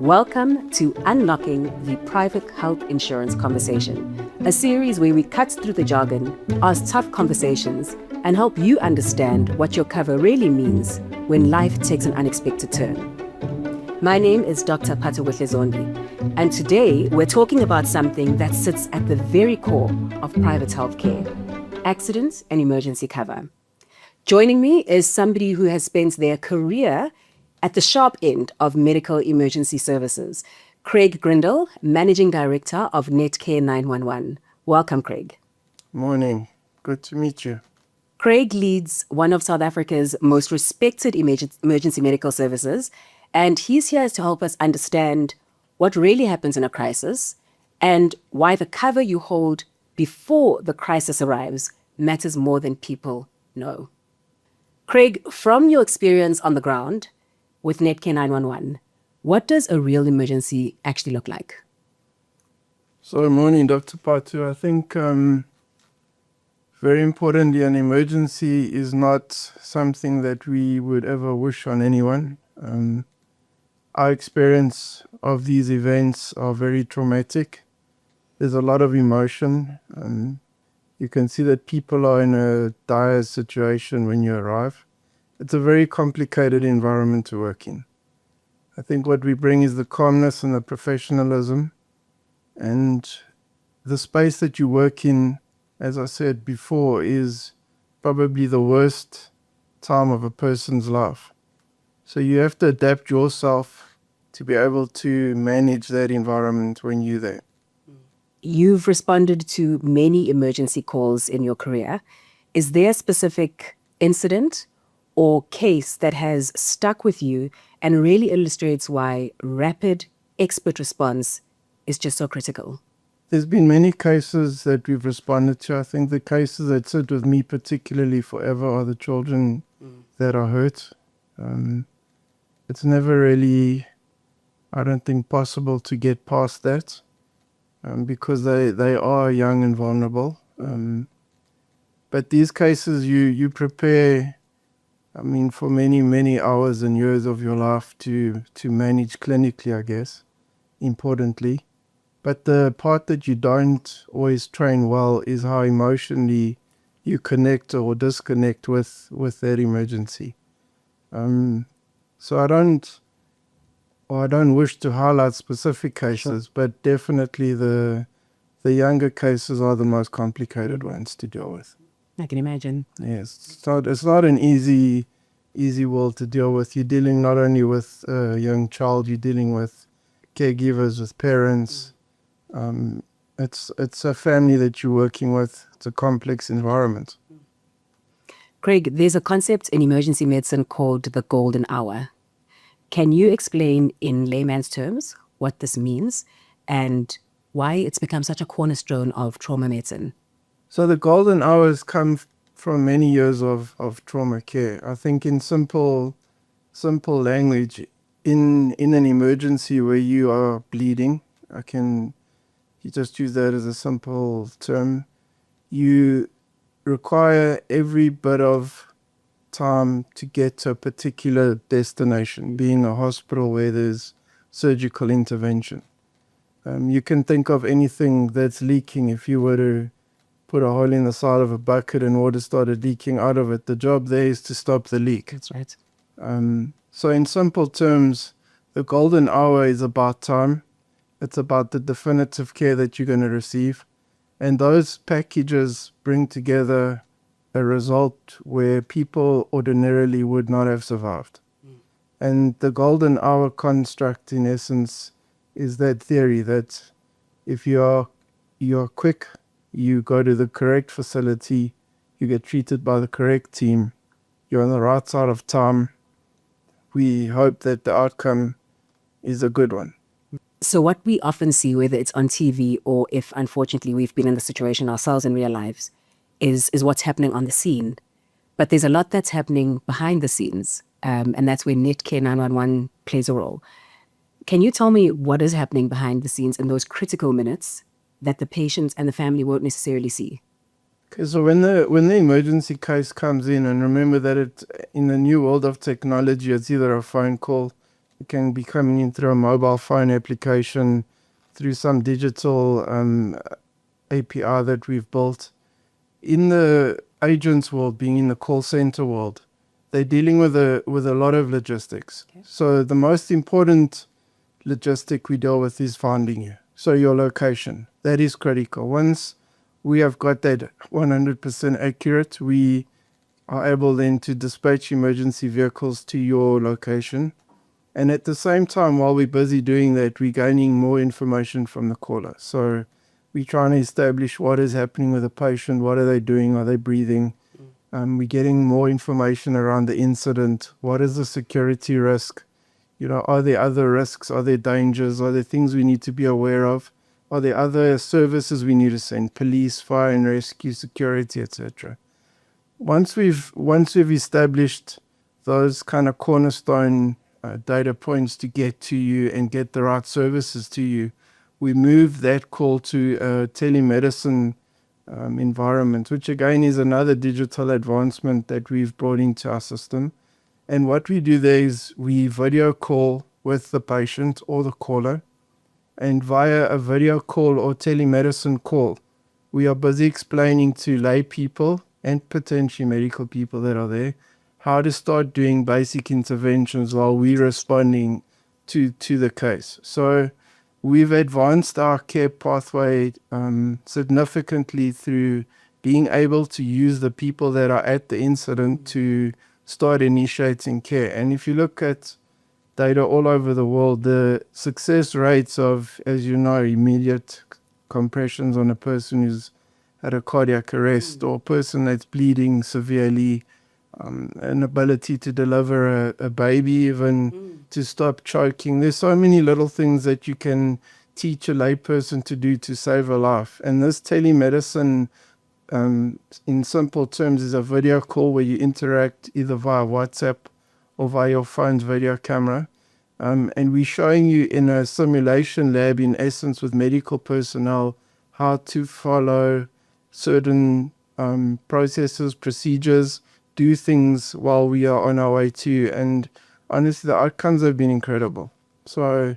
Welcome to Unlocking the Private Health Insurance Conversation, a series where we cut through the jargon, ask tough conversations, and help you understand what your cover really means when life takes an unexpected turn. My name is Dr. Phatho Zondi, and today we're talking about something that sits at the very core of private healthcare: accidents and emergency cover. Joining me is somebody who has spent their career at the sharp end of medical emergency services, Craig Grindell, Managing Director of NetCare 911. Welcome, Craig. Morning. Good to meet you. Craig leads one of South Africa's most respected emergency medical services, and he's here to help us understand what really happens in a crisis and why the cover you hold before the crisis arrives matters more than people know. Craig, from your experience on the ground with NetCare 911, what does a real emergency actually look like? So, morning, Dr. Phatho. I think very importantly, an emergency is not something that we would ever wish on anyone. Our experience of these events are very traumatic. There's a lot of emotion. You can see that people are in a dire situation when you arrive. It's a very complicated environment to work in. I think what we bring is the calmness and the professionalism, and the space that you work in, as I said before, is probably the worst time of a person's life. So you have to adapt yourself to be able to manage that environment when you're there. You've responded to many emergency calls in your career. Is there a specific incident or case that has stuck with you and really illustrates why rapid expert response is just so critical? There's been many cases that we've responded to. I think the cases that sit with me particularly forever are the children that are hurt. It's never really, I don't think, possible to get past that because they are young and vulnerable. But these cases, you prepare, for many, many hours and years of your life to manage clinically, I guess, importantly. But the part that you don't always train well is how emotionally you connect or disconnect with that emergency. So I don't wish to highlight specific cases, sure, but definitely the younger cases are the most complicated ones to deal with. I can imagine. Yes, it's not an easy world to deal with. You're dealing not only with a young child, you're dealing with caregivers, with parents. It's a family that you're working with. It's a complex environment. Craig, there's a concept in emergency medicine called the golden hour. Can you explain in layman's terms what this means and why it's become such a cornerstone of trauma medicine? So the golden hours come from many years of trauma care. I think in simple language, in an emergency where you are bleeding, you just use that as a simple term, you require every bit of time to get to a particular destination, being a hospital where there's surgical intervention. You can think of anything that's leaking. If you were to put a hole in the side of a bucket and water started leaking out of it, the job there is to stop the leak. That's right. So in simple terms, the golden hour is about time. It's about the definitive care that you're going to receive. And those packages bring together a result where people ordinarily would not have survived. And the golden hour construct, in essence, is that theory that if you're quick, you go to the correct facility, you get treated by the correct team, you're on the right side of time, we hope that the outcome is a good one. So what we often see, whether it's on TV or if unfortunately we've been in the situation ourselves in real lives, is what's happening on the scene. But there's a lot that's happening behind the scenes, and that's where NetCare 911 plays a role. Can you tell me what is happening behind the scenes in those critical minutes that the patients and the family won't necessarily see? Okay, so when the emergency case comes in, and remember that in the new world of technology, it's either a phone call, can be coming in through a mobile phone application, through some digital API that we've built. In the agents world, being in the call center world, they're dealing with a lot of logistics. Okay. So the most important logistic we deal with is finding you. So your location, that is critical. Once we have got that 100% accurate, we are able then to dispatch emergency vehicles to your location. And at the same time, while we're busy doing that, we're gaining more information from the caller. So we're trying to establish what is happening with the patient, what are they doing, are they breathing? We're getting more information around the incident, what is the security risk? You know, are there other risks? Are there dangers? Are there things we need to be aware of? Are there other services we need to send? Police, fire and rescue, security, etc. Once we've established those kind of cornerstone data points to get to you and get the right services to you, we move that call to a telemedicine environment, which again is another digital advancement that we've brought into our system. And what we do there is we video call with the patient or the caller, and via a video call or telemedicine call, we are busy explaining to lay people and potentially medical people that are there how to start doing basic interventions while we're responding to the case. So we've advanced our care pathway significantly through being able to use the people that are at the incident to start initiating care. And if you look at data all over the world, the success rates of, as you know, immediate compressions on a person who's had a cardiac arrest or a person that's bleeding severely, an ability to deliver a baby, even to stop choking. There's so many little things that you can teach a layperson to do to save a life. And this telemedicine, in simple terms, is a video call where you interact either via WhatsApp or via your phone's video camera. And we're showing you in a simulation lab, in essence, with medical personnel, how to follow certain processes, procedures, do things while we are on our way to. And honestly, the outcomes have been incredible. So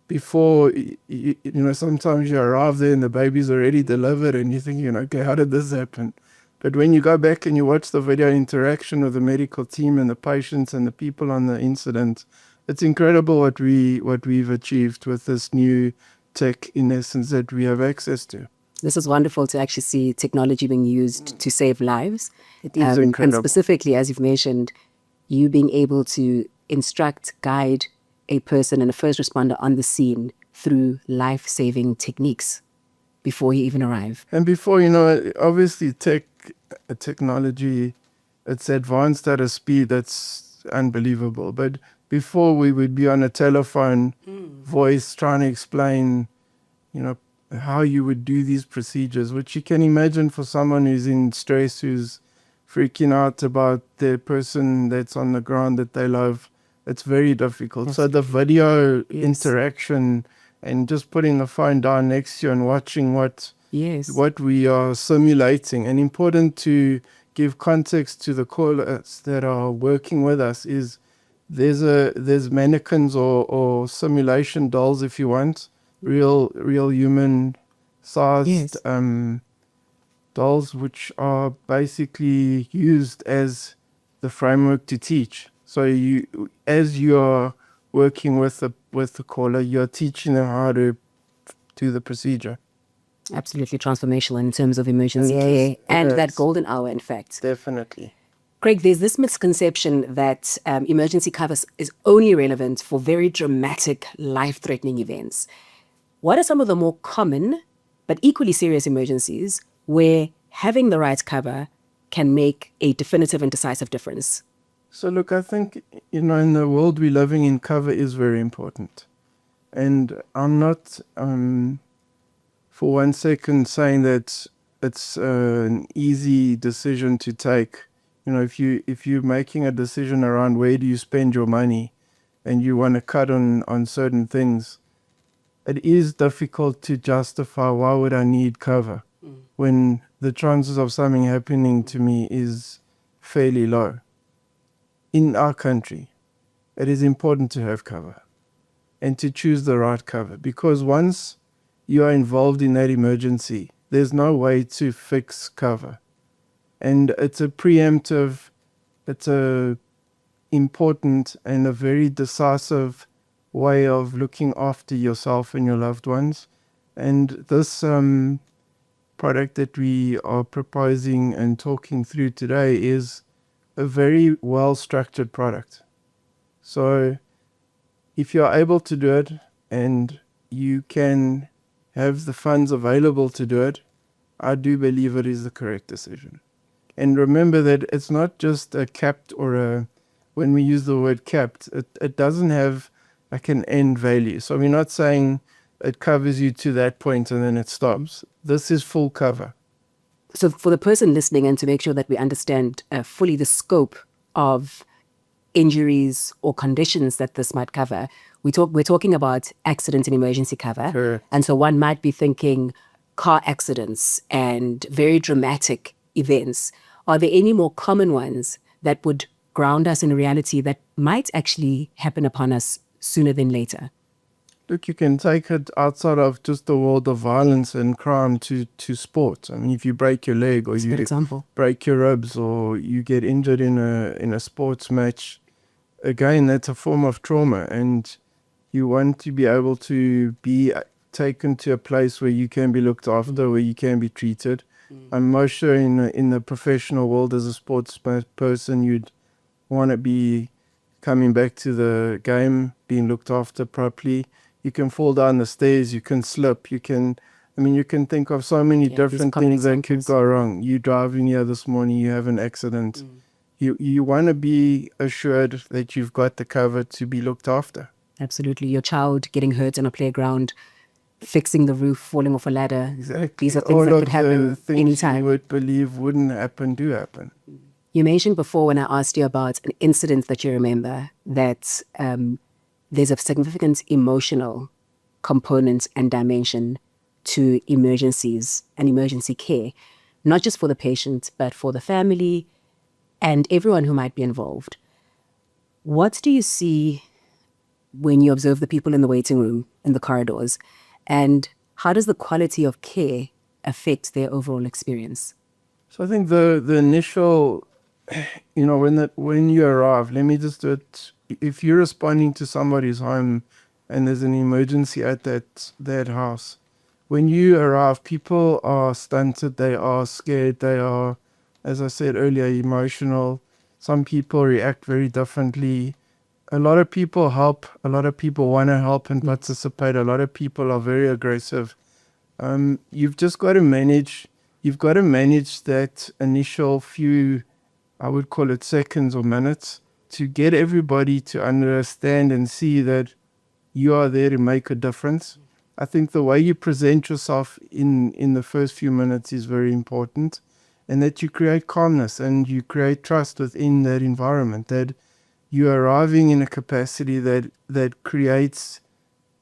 before, you know, sometimes you arrive there and the baby's already delivered and you're thinking, okay, how did this happen? But when you go back and you watch the video interaction with the medical team and the patients and the people on the incident, it's incredible what we've achieved with this new tech, in essence, that we have access to. This is wonderful to actually see technology being used to save lives. It is incredible. And specifically, as you've mentioned, you being able to instruct, guide a person and a first responder on the scene through life-saving techniques before you even arrive. And before, you know, obviously technology, it's advanced at a speed that's unbelievable. But before, we would be on a telephone voice trying to explain, you know, how you would do these procedures, which you can imagine for someone who's in stress, who's freaking out about the person that's on the ground that they love. It's very difficult. So the video interaction and just putting the phone down next to you and watching what we are simulating. And important to give context to the callers that are working with us is there's mannequins or simulation dolls, if you want, real human sized dolls, which are basically used as the framework to teach. So as you are working with the caller, you're teaching them how to do the procedure. Absolutely transformational in terms of emergency and that golden hour, in fact. Definitely. Craig, there's this misconception that emergency cover is only relevant for very dramatic, life-threatening events. What are some of the more common but equally serious emergencies where having the right cover can make a definitive and decisive difference? So look, I think, you know, in the world we're living in, cover is very important. And I'm not for 1 second saying that it's an easy decision to take. You know, if you're making a decision around where do you spend your money and you want to cut on certain things, it is difficult to justify why would I need cover when the chances of something happening to me is fairly low in our country. it is important to have cover and to choose the right cover, because once you are involved in that emergency, there's no way to fix cover. And it's a preemptive, it's a important and a very decisive way of looking after yourself and your loved ones. And this product that we are proposing and talking through today is a very well structured product. So if you're able to do it and you can have the funds available to do it, I do believe it is the correct decision. And remember that it's not just a capped when we use the word capped, it doesn't have like an end value. So we're not saying it covers you to that point and then it stops. This is full cover. So for the person listening, and to make sure that we understand fully the scope of injuries or conditions that this might cover, we're talking about accident and emergency cover. Sure. And so one might be thinking car accidents and very dramatic events. Are there any more common ones that would ground us in a reality that might actually happen upon us sooner than later? Look, you can take it outside of just the world of violence and crime to sport. I mean, if you break your leg or you break your ribs or you get injured in a sports match, again, that's a form of trauma, and you want to be able to be taken to a place where you can be looked after, where you can be treated. I'm most sure in the professional world as a sports person, you'd want to be coming back to the game, being looked after properly. You can fall down the stairs, you can slip, you can think of so many different things that could go wrong. You driving here this morning, you have an accident. You want to be assured that you've got the cover to be looked after. Absolutely. Your child getting hurt on a playground, fixing the roof, falling off a ladder. Exactly. These are things that could happen anytime. You would believe wouldn't happen do happen. You mentioned before, when I asked you about an incident that you remember, that there's a significant emotional component and dimension to emergencies and emergency care, not just for the patient, but for the family and everyone who might be involved. What do you see when you observe the people in the waiting room, in the corridors, and how does the quality of care affect their overall experience? So I think the initial, when you arrive, let me just do it. If you're responding to somebody's home and there's an emergency at that house, when you arrive, people are stunted, they are scared, they are, as I said earlier, emotional. Some people react very differently. A lot of people help, a lot of people want to help and participate, a lot of people are very aggressive. You've just got to manage that initial few, I would call it seconds or minutes, to get everybody to understand and see that you are there to make a difference. I think the way you present yourself in the first few minutes is very important, and that you create calmness and you create trust within that environment, that you're arriving in a capacity that creates,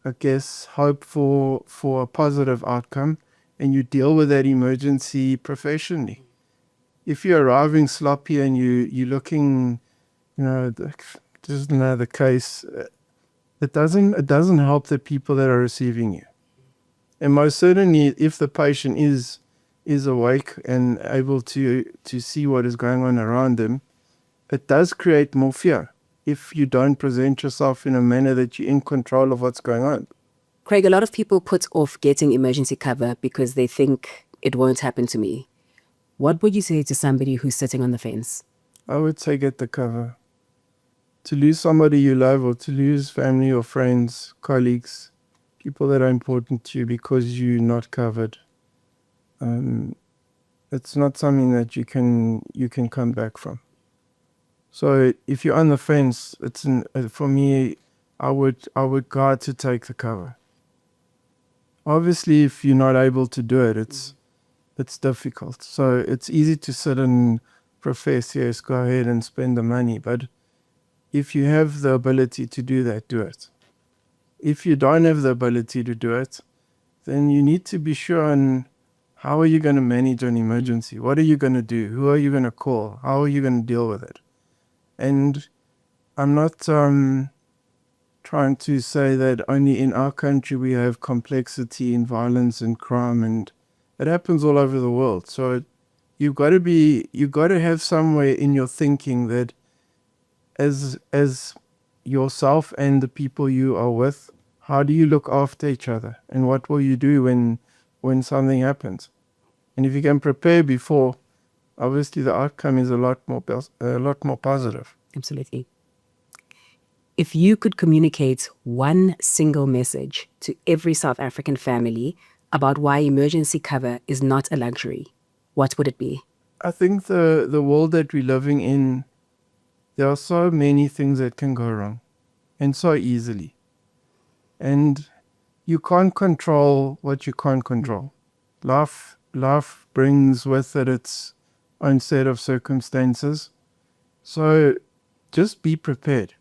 I guess, hope for a positive outcome, and you deal with that emergency professionally. If you're arriving sloppy and you're looking, just another case, it doesn't help the people that are receiving you. And most certainly, if the patient is awake and able to see what is going on around them, it does create more fear if you don't present yourself in a manner that you're in control of what's going on. Craig, a lot of people put off getting emergency cover because they think it won't happen to me. What would you say to somebody who's sitting on the fence? I would say get the cover. To lose somebody you love, or to lose family or friends, colleagues, people that are important to you because you're not covered, it's not something that you can come back from. So if you're on the fence, for me, I would guide to take the cover. Obviously, if you're not able to do it, it's difficult. So it's easy to sit and profess, yes, go ahead and spend the money. But if you have the ability to do that, do it. If you don't have the ability to do it, then you need to be sure on how are you going to manage an emergency? What are you going to do? Who are you going to call? How are you going to deal with it? And I'm not trying to say that only in our country we have complexity in violence and crime, and it happens all over the world. So you've got to have somewhere in your thinking that as yourself and the people you are with, how do you look after each other, and what will you do when something happens? And if you can prepare before, obviously the outcome is a lot more positive. Absolutely. If you could communicate one single message to every South African family about why emergency cover is not a luxury, what would it be? I think the world that we're living in, there are so many things that can go wrong, and so easily. And you can't control what you can't control. Life brings with it its own set of circumstances. So just be prepared.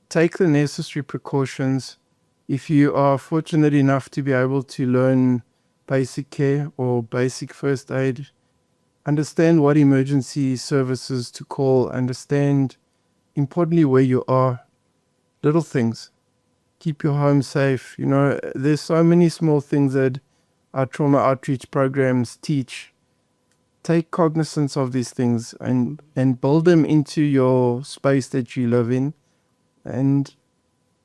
Take the necessary precautions. If you are fortunate enough to be able to learn basic care or basic first aid, understand what emergency services to call, understand importantly where you are, little things. Keep your home safe. There's so many small things that our trauma outreach programs teach. Take cognizance of these things and build them into your space that you live in, and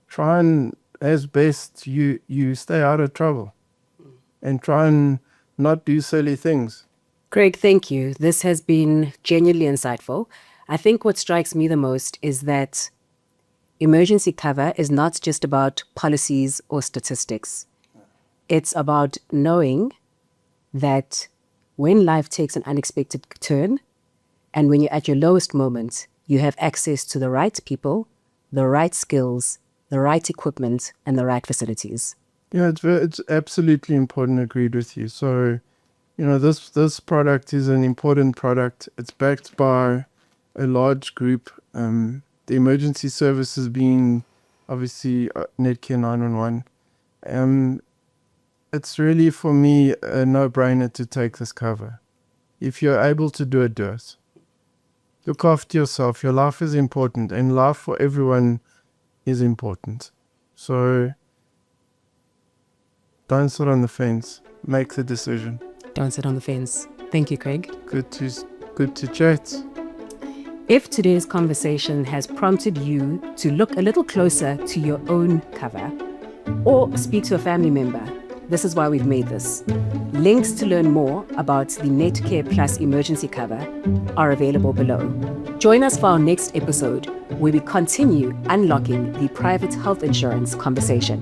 try and, as best you stay out of trouble, and try and not do silly things. Craig, thank you. This has been genuinely insightful. I think what strikes me the most is that emergency cover is not just about policies or statistics. It's about knowing that when life takes an unexpected turn, and when you're at your lowest moment, you have access to the right people, the right skills, the right equipment, and the right facilities. Yeah, it's absolutely important. Agreed with you. So, this product is an important product. It's backed by a large group. The emergency services being obviously Netcare 911. It's really, for me, a no-brainer to take this cover. If you're able to do it, do it. Look after yourself. Your life is important, and life for everyone is important. So don't sit on the fence. Make the decision. Don't sit on the fence. Thank you, Craig. Good to chat. If today's conversation has prompted you to look a little closer to your own cover or speak to a family member, this is why we've made this. Links to learn more about the NetcarePlus emergency cover are available below. Join us for our next episode, where we continue unlocking the private health insurance conversation.